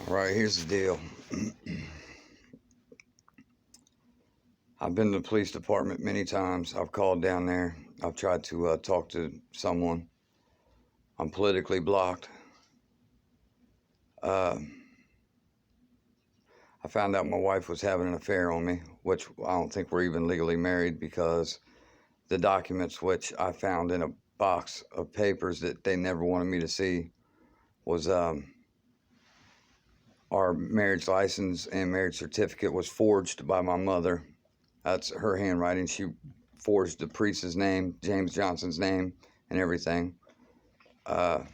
Right, here's the deal. I've been to the police department many times. I've called down there. I've tried to talk to someone. I'm politically blocked. I found out my wife was having an affair on me, which I don't think we're even legally married, because the documents which I found in a box of papers that they never wanted me to see was our marriage license and marriage certificate was forged by my mother. That's her handwriting. She forged the priest's name, James Johnson's name, and everything. But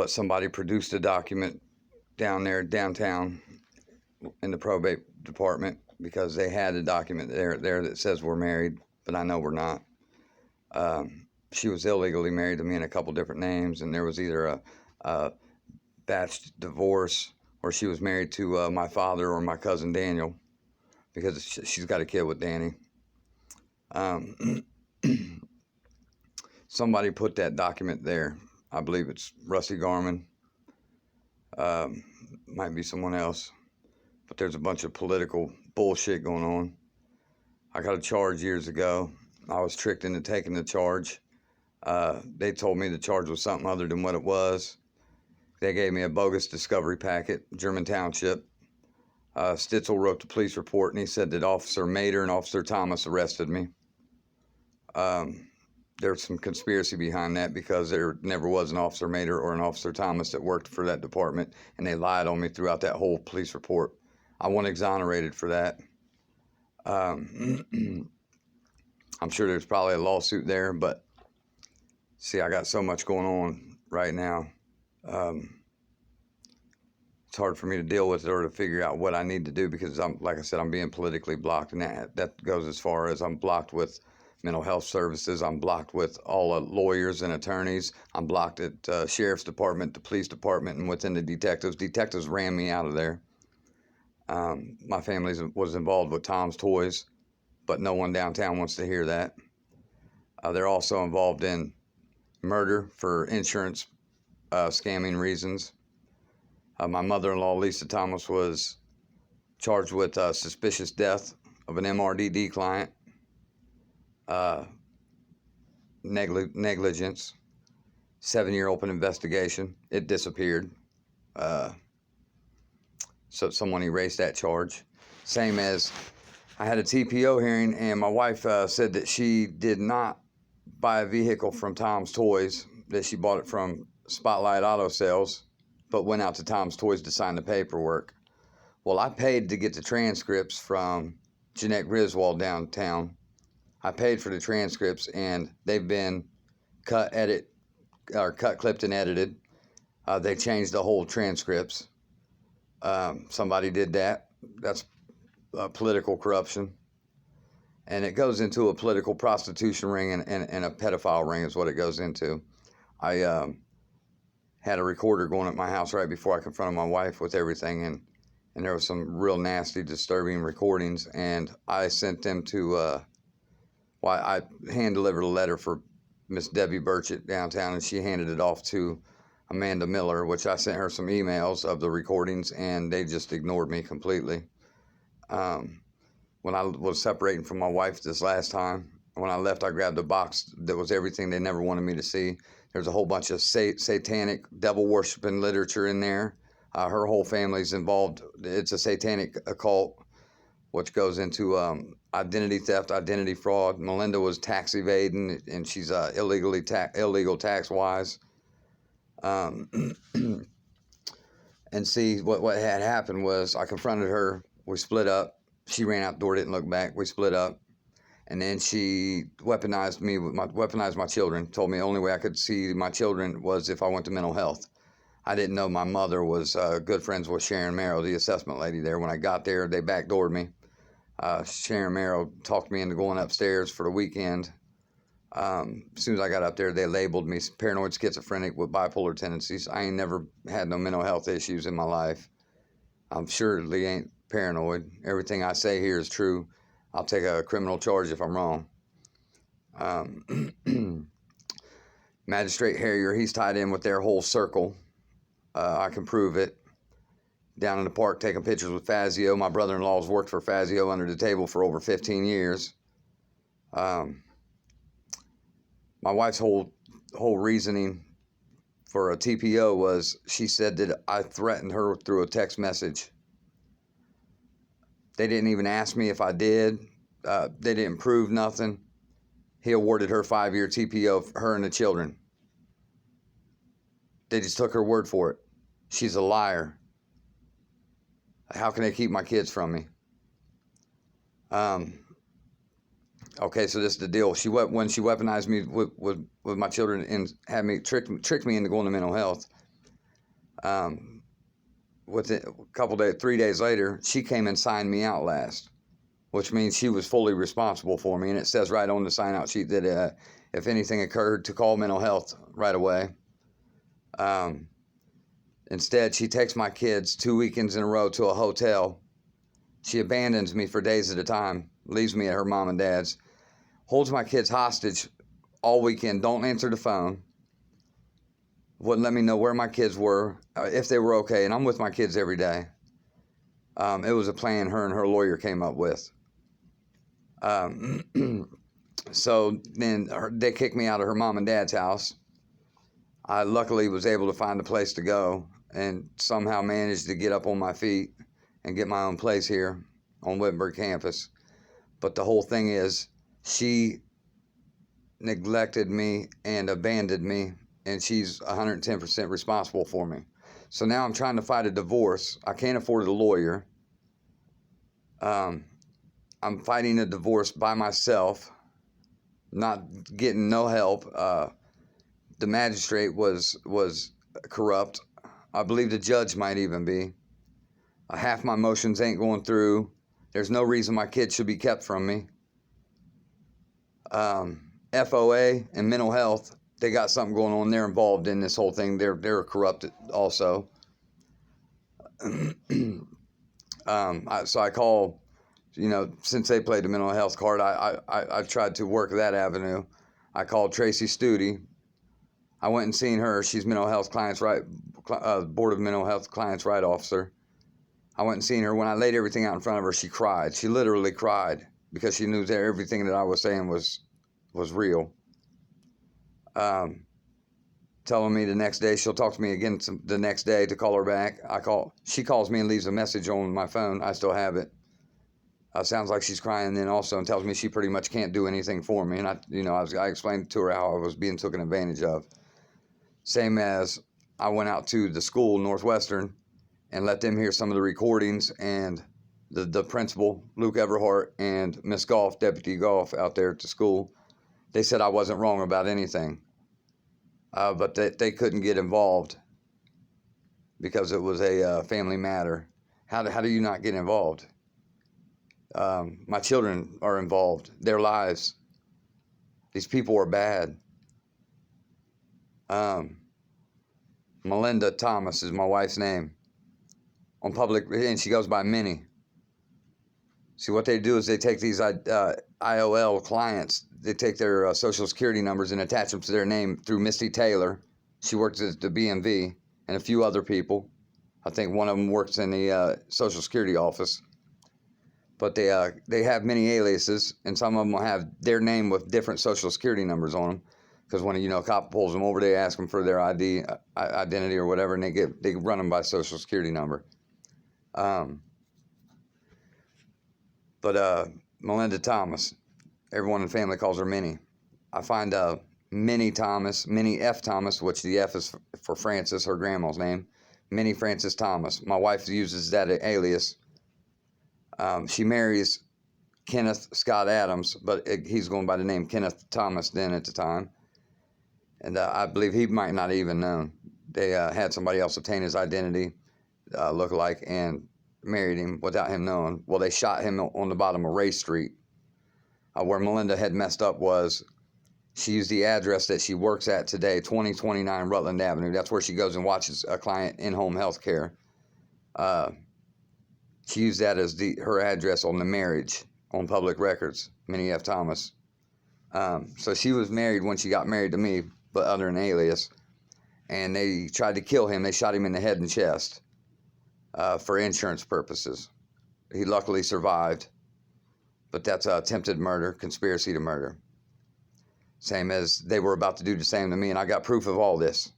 somebody produced a document down there, downtown, in the probate department, because they had a document there that says we're married, but I know we're not. She was illegally married to me in a couple different names, and there was either a batched divorce, or she was married to my father or my cousin Daniel, because she's got a kid with Danny. Somebody put that document there. I believe it's Rusty Garman. Might be someone else. But there's a bunch of political bullshit going on. I got a charge years ago. I was tricked into taking the charge. They told me the charge was something other than what it was. They gave me a bogus discovery packet, German Township. Stitzel wrote the police report, and he said that Officer Mater and Officer Thomas arrested me. There's some conspiracy behind that, because there never was an Officer Mater or an Officer Thomas that worked for that department, and they lied on me throughout that whole police report. I wasn't exonerated for that. I'm sure there's probably a lawsuit there, but see, I got so much going on right now. It's hard for me to deal with it or to figure out what I need to do, because like I said, I'm being politically blocked, and that goes as far as I'm blocked with mental health services. I'm blocked with all lawyers and attorneys. I'm blocked at sheriff's department, the police department, and within the detectives. Detectives ran me out of there. My family was involved with Tom's Toys, but no one downtown wants to hear that. They're also involved in murder for insurance scamming reasons. My mother-in-law, Lisa Thomas, was charged with suspicious death of an MRDD client, negligence, 7-year open investigation. It disappeared. So someone erased that charge. Same as I had a TPO hearing, and my wife said that she did not buy a vehicle from Tom's Toys, that she bought it from Spotlight Auto Sales, but went out to Tom's Toys to sign the paperwork. Well, I paid to get the transcripts from Jeanette Griswold downtown. I paid for the transcripts, and they've been cut, clipped, and edited. They changed the whole transcripts. Somebody did that. That's political corruption. And it goes into a political prostitution ring and a pedophile ring is what it goes into. I had a recorder going at my house right before I confronted my wife with everything, and there was some real nasty, disturbing recordings, and I sent them to, I hand-delivered a letter for Miss Debbie Burchett downtown, and she handed it off to Amanda Miller, which I sent her some emails of the recordings, and they just ignored me completely. When I was separating from my wife this last time, when I left, I grabbed a box that was everything they never wanted me to see. There's a whole bunch of satanic, devil-worshiping literature in there. Her whole family's involved. It's a satanic occult, which goes into identity theft, identity fraud. Melinda was tax evading, and she's illegal tax-wise. And see, what had happened was I confronted her. We split up. She ran out the door, didn't look back. We split up. And then she weaponized my children, told me the only way I could see my children was if I went to mental health. I didn't know my mother was good friends with Sharon Merrill, the assessment lady there. When I got there, they backdoored me. Sharon Merrill talked me into going upstairs for the weekend. As soon as I got up there, they labeled me paranoid schizophrenic with bipolar tendencies. I ain't never had no mental health issues in my life. I'm surely ain't paranoid. Everything I say here is true. I'll take a criminal charge if I'm wrong. Magistrate Harrier, he's tied in with their whole circle. I can prove it. down in the park taking pictures with Fazio. My brother-in-law's worked for Fazio under the table for over 15 years. My wife's whole reasoning for a TPO was she said that I threatened her through a text message. They didn't even ask me if I did. They didn't prove nothing. He awarded her 5-year TPO, her and the children. They just took her word for it. She's a liar. How can they keep my kids from me? Okay, so this is the deal. When she weaponized me with my children and had me tricked me into going to mental health. Within a couple days, 3 days later, she came and signed me out last, which means she was fully responsible for me. And it says right on the sign out sheet that if anything occurred, to call mental health right away. Instead, she takes my kids 2 weekends in a row to a hotel. She abandons me for days at a time, leaves me at her mom and dad's, holds my kids hostage all weekend, don't answer the phone, wouldn't let me know where my kids were, if they were okay, and I'm with my kids every day. It was a plan her and her lawyer came up with. So then they kicked me out of her mom and dad's house. I luckily was able to find a place to go and somehow managed to get up on my feet and get my own place here on Wittenberg campus. But the whole thing is, she neglected me and abandoned me, and she's 110% responsible for me. So now I'm trying to fight a divorce. I can't afford a lawyer. I'm fighting a divorce by myself, not getting no help. The magistrate was corrupt. I believe the judge might even be. Half my motions ain't going through. There's no reason my kids should be kept from me. FOA and mental health, they got something going on. They're involved in this whole thing. They're corrupted also. So I call, since they played the mental health card, I tried to work that avenue. I called Tracy Studi. I went and seen her. She's mental health clients right, Board of Mental Health Clients Right officer. I went and seen her. When I laid everything out in front of her, she cried. She literally cried because she knew that everything that I was saying was real. Telling me the next day, she'll talk to me again the next day to call her back. She calls me and leaves a message on my phone. I still have it. Sounds like she's crying then also, and tells me she pretty much can't do anything for me. And I explained to her how I was being taken advantage of. Same as I went out to the school, Northwestern, and let them hear some of the recordings, and the principal, Luke Everhart, and Miss Goff, Deputy Goff, out there at the school, they said I wasn't wrong about anything. But they couldn't get involved because it was a family matter. How do you not get involved? My children are involved. Their lives. These people are bad. Melinda Thomas is my wife's name. On public, and she goes by Minnie. See, what they do is they take these IOL clients, they take their social security numbers and attach them to their name through Misty Taylor. She works at the BMV, and a few other people. I think one of them works in the social security office. But they have many aliases, and some of them will have their name with different social security numbers on them. Because when a cop pulls them over, they ask them for their identity or whatever, and they run them by social security number. But Melinda Thomas, everyone in the family calls her Minnie. I find Minnie Thomas, Minnie F. Thomas, which the F is for Frances, her grandma's name. Minnie Frances Thomas. My wife uses that alias. She marries Kenneth Scott Adams, but he's going by the name Kenneth Thomas then at the time. And I believe he might not even known. They had somebody else obtain his identity, look-alike, and married him without him knowing. Well, they shot him on the bottom of Ray Street. Where Melinda had messed up was she used the address that she works at today, 2029 Rutland Avenue. That's where she goes and watches a client in-home health care. She used that as her address on the marriage on public records, Minnie F. Thomas. So she was married when she got married to me, but under an alias. And they tried to kill him. They shot him in the head and chest. for insurance purposes. He luckily survived, but that's attempted murder, conspiracy to murder. Same as they were about to do the same to me, and I got proof of all this.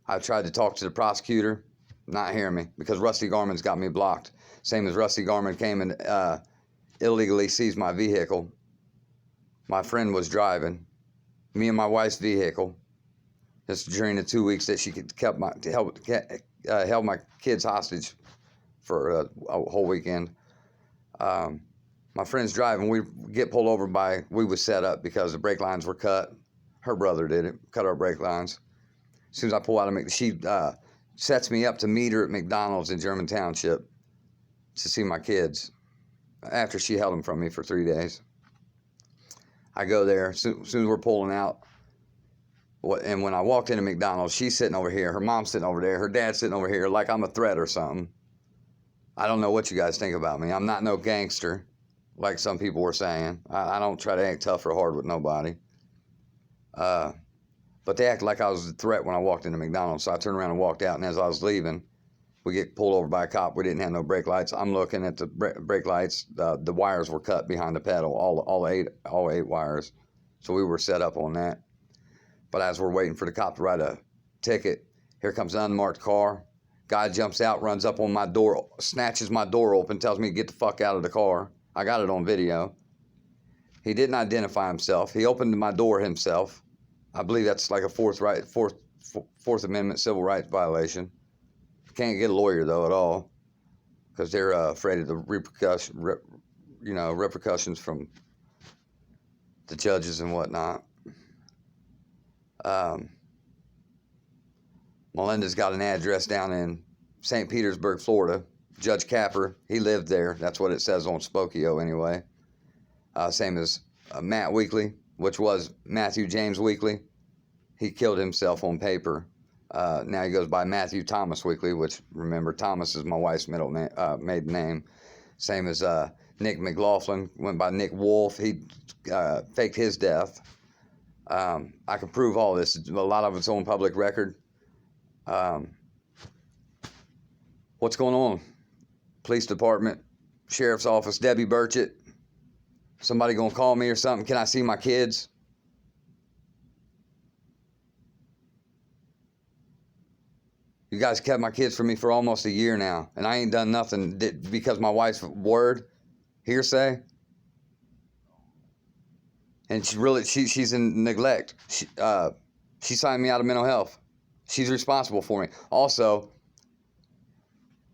I tried to talk to the prosecutor, not hearing me, because Rusty Garman's got me blocked. Same as Rusty Garman came and illegally seized my vehicle. My friend was driving, me and my wife's vehicle. This during the 2 weeks that she held my kids hostage for a whole weekend. My friend's driving. We get pulled over we was set up because the brake lines were cut. Her brother did it, cut our brake lines. As soon as I pull out of she sets me up to meet her at McDonald's in German Township to see my kids after she held them from me for 3 days. I go there. As soon as we're pulling out, and when I walked into McDonald's, she's sitting over here, her mom's sitting over there, her dad's sitting over here like I'm a threat or something. I don't know what you guys think about me. I'm not no gangster, like some people were saying. I don't try to act tough or hard with nobody. But they acted like I was a threat when I walked into McDonald's, so I turned around and walked out, and as I was leaving, we get pulled over by a cop. We didn't have no brake lights. I'm looking at the brake lights. The wires were cut behind the pedal, all eight wires. So we were set up on that. But as we're waiting for the cop to write a ticket, here comes an unmarked car. Guy jumps out, runs up on my door, snatches my door open, tells me to get the fuck out of the car. I got it on video. He didn't identify himself. He opened my door himself. I believe that's like a Fourth Amendment civil rights violation. Can't get a lawyer though at all, because they're afraid of the repercussions from the judges and whatnot. Melinda's got an address down in St. Petersburg, Florida. Judge Capper, he lived there. That's what it says on Spokio anyway. Same as Matt Weekly, which was Matthew James Weekly. He killed himself on paper. Now he goes by Matthew Thomas Weekly, which, remember, Thomas is my wife's maiden name. Same as Nick McLaughlin, went by Nick Wolf. He faked his death. I can prove all this. A lot of it's on public record. What's going on? Police department, sheriff's office, Debbie Burchett. Somebody gonna call me or something? Can I see my kids? You guys kept my kids from me for almost a year now, and I ain't done nothing because my wife's word, hearsay. And she's in neglect. She signed me out of mental health. She's responsible for me. Also,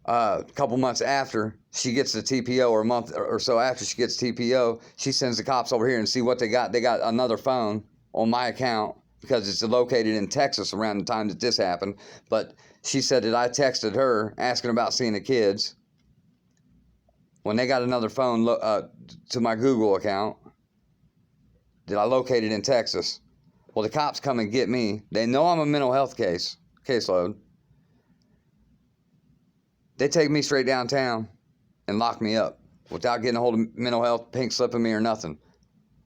a couple months after she gets the TPO, or a month or so after she gets TPO, she sends the cops over here and see what they got. They got another phone on my account because it's located in Texas around the time that this happened. But she said that I texted her asking about seeing the kids when they got another phone to my Google account that I located in Texas. Well, the cops come and get me. They know I'm a mental health caseload. They take me straight downtown and lock me up without getting a hold of mental health, pink slipping me or nothing.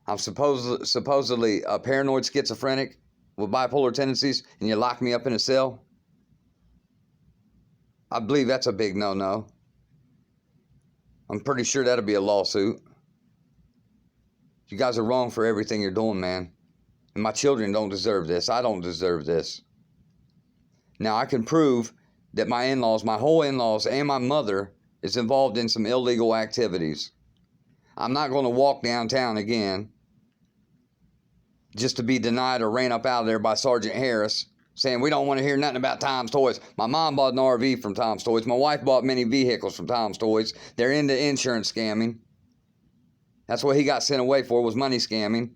I'm supposedly a paranoid schizophrenic with bipolar tendencies, and you lock me up in a cell? I believe that's a big no-no. I'm pretty sure that'll be a lawsuit. You guys are wrong for everything you're doing, man. And my children don't deserve this. I don't deserve this. Now, I can prove that my in-laws, my whole in-laws, and my mother is involved in some illegal activities. I'm not going to walk downtown again just to be denied or ran up out of there by Sergeant Harris saying we don't want to hear nothing about Tom's Toys. My mom bought an RV from Tom's Toys. My wife bought many vehicles from Tom's Toys. They're into insurance scamming. That's what he got sent away for, was money scamming.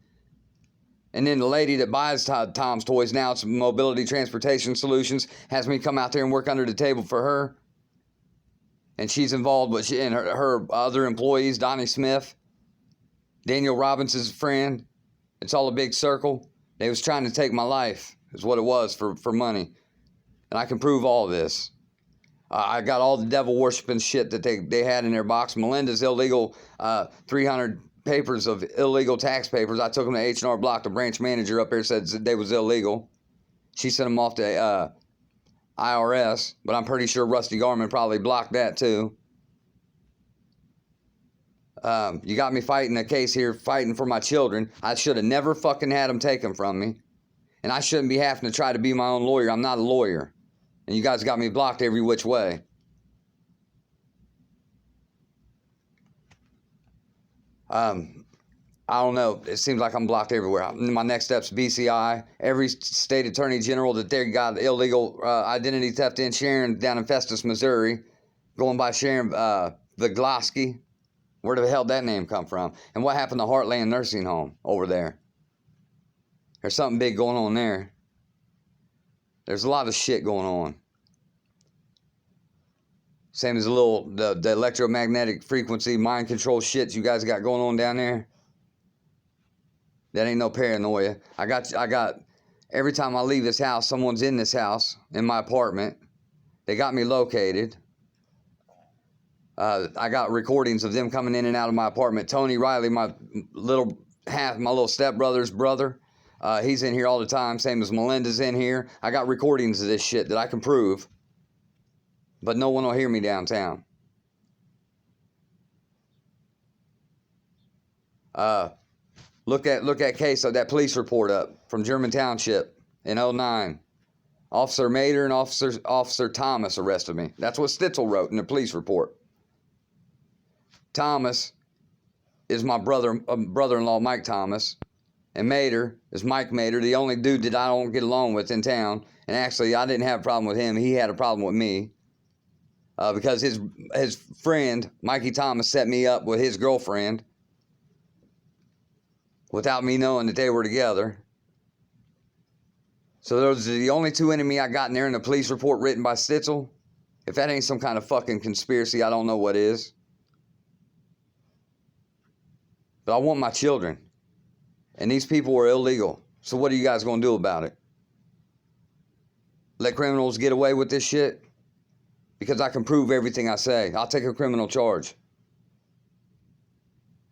And then the lady that buys Tom's Toys, now it's Mobility Transportation Solutions, has me come out there and work under the table for her. And she's involved with and her other employees, Donnie Smith, Daniel Robinson's friend. It's all a big circle. They was trying to take my life, is what it was, for money. And I can prove all this. I got all the devil worshiping shit that they had in their box. Melinda's illegal 300 papers of illegal tax papers. I took them to H&R Block. The branch manager up there said they was illegal. She sent them off to IRS, but I'm pretty sure Rusty Garman probably blocked that too. You got me fighting a case here, fighting for my children. I should have never fucking had them taken from me. And I shouldn't be having to try to be my own lawyer. I'm not a lawyer. And you guys got me blocked every which way. I don't know. It seems like I'm blocked everywhere. My next step's BCI. Every state attorney general that they got illegal identity theft in Sharon down in Festus, Missouri. Going by Sharon Vigloski. Where the hell did that name come from? And what happened to Heartland Nursing Home over there? There's something big going on there. There's a lot of shit going on. Same as the electromagnetic frequency, mind control shit you guys got going on down there. That ain't no paranoia. I got, every time I leave this house, someone's in this house, in my apartment. They got me located. I got recordings of them coming in and out of my apartment. Tony Riley, my little stepbrother's brother, he's in here all the time, same as Melinda's in here. I got recordings of this shit that I can prove. But no one will hear me downtown. Look at case of that police report up from German Township in 2009. Officer Mader and Officer Thomas arrested me. That's what Stitzel wrote in the police report. Thomas is my brother-in-law, Mike Thomas. And Mader is Mike Mader, the only dude that I don't get along with in town. And actually, I didn't have a problem with him. He had a problem with me. Because his friend, Mikey Thomas, set me up with his girlfriend without me knowing that they were together. So those are the only two enemies I got in there in the police report written by Stitzel. If that ain't some kind of fucking conspiracy, I don't know what is. But I want my children. And these people are illegal. So what are you guys going to do about it? Let criminals get away with this shit? Because I can prove everything I say. I'll take a criminal charge.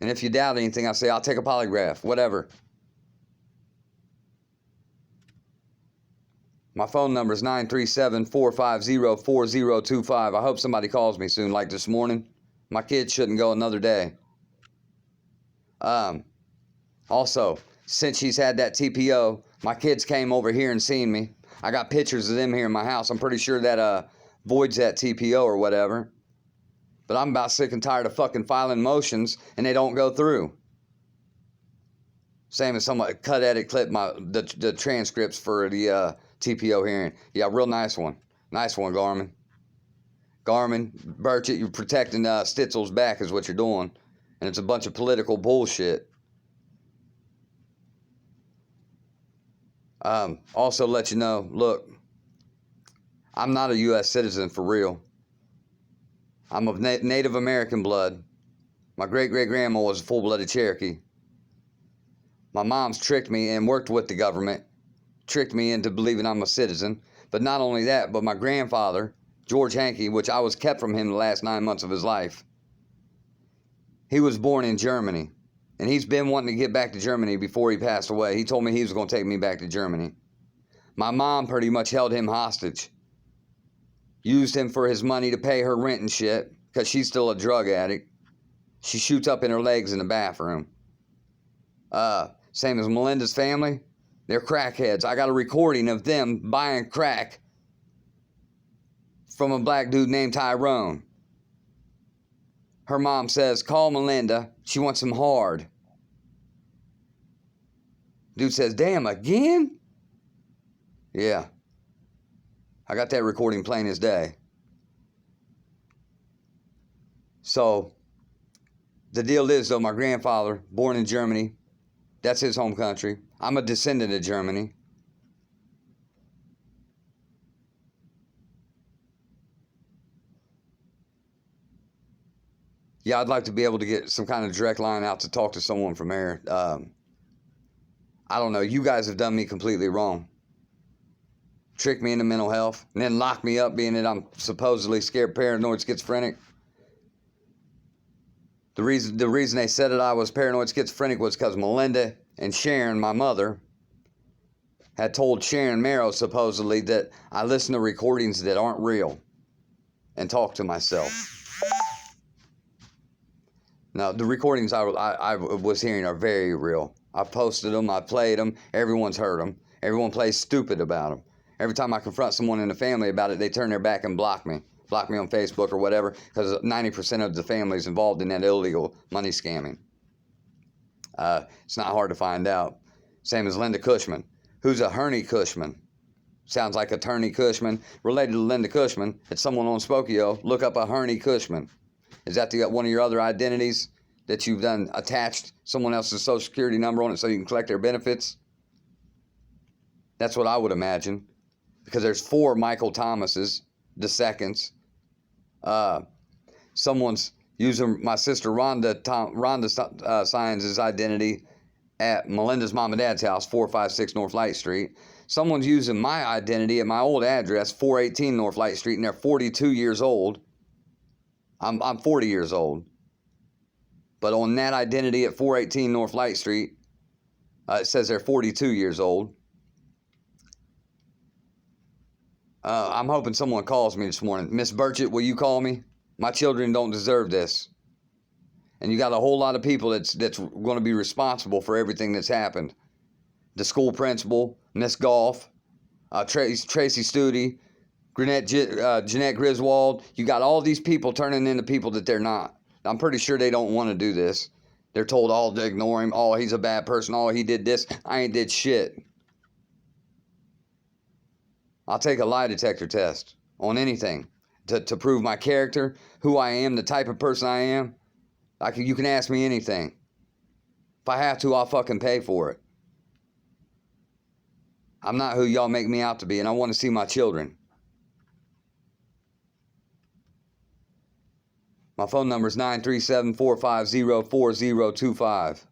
And if you doubt anything I say, I'll take a polygraph. Whatever. My phone number is 937-450-4025. I hope somebody calls me soon, like this morning. My kids shouldn't go another day. Also, since she's had that TPO, my kids came over here and seen me. I got pictures of them here in my house. I'm pretty sure that voids that TPO or whatever. But I'm about sick and tired of fucking filing motions and they don't go through. Same as somebody cut, edit, clip the transcripts for the TPO hearing. Yeah, real nice one. Nice one, Garmin. Garmin, Burchett, you're protecting Stitzel's back is what you're doing. And it's a bunch of political bullshit. Also let you know, look, I'm not a U.S. citizen for real. I'm of Native American blood. My great-great-grandma was a full-blooded Cherokee. My mom's tricked me and worked with the government, tricked me into believing I'm a citizen. But not only that, but my grandfather, George Hankey, which I was kept from him the last 9 months of his life, he was born in Germany. And he's been wanting to get back to Germany before he passed away. He told me he was going to take me back to Germany. My mom pretty much held him hostage. Used him for his money to pay her rent and shit, because she's still a drug addict. She shoots up in her legs in the bathroom. Same as Melinda's family. They're crackheads. I got a recording of them buying crack from a black dude named Tyrone. Her mom says, call Melinda. She wants him hard. Dude says, damn, again? Yeah. I got that recording plain as day. So, the deal is, though, my grandfather, born in Germany, that's his home country. I'm a descendant of Germany. Yeah, I'd like to be able to get some kind of direct line out to talk to someone from there. I don't know. You guys have done me completely wrong. Tricked me into mental health and then locked me up being that I'm supposedly scared, paranoid, schizophrenic. The reason they said that I was paranoid schizophrenic was because Melinda and Sharon, my mother, had told Sharon Merrow supposedly that I listen to recordings that aren't real and talk to myself. Now, the recordings I was hearing are very real. I posted them, I played them, everyone's heard them. Everyone plays stupid about them. Every time I confront someone in the family about it, they turn their back and block me. Block me on Facebook or whatever, because 90% of the family is involved in that illegal money scamming. It's not hard to find out. Same as Linda Cushman. Who's a Herney Cushman? Sounds like attorney Cushman. Related to Linda Cushman. It's someone on Spokio. Look up a Herney Cushman. Is that one of your other identities that you've done attached someone else's social security number on it so you can collect their benefits? That's what I would imagine. Because there's 4 Michael Thomases, the seconds. Someone's using my sister Rhonda Science' identity at Melinda's mom and dad's house, 456 North Light Street. Someone's using my identity at my old address, 418 North Light Street, and they're 42 years old. I'm 40 years old. But on that identity at 418 North Light Street, it says they're 42 years old. I'm hoping someone calls me this morning. Miss Burchett, will you call me? My children don't deserve this. And you got a whole lot of people that's going to be responsible for everything that's happened. The school principal, Miss Golf, Tracy Studi, Jeanette Griswold. You got all these people turning into people that they're not. I'm pretty sure they don't want to do this. They're told all to ignore him. Oh, he's a bad person. Oh, he did this. I ain't did shit. I'll take a lie detector test on anything to prove my character, who I am, the type of person I am. You can ask me anything. If I have to, I'll fucking pay for it. I'm not who y'all make me out to be, and I want to see my children. My phone number is 937-450-4025.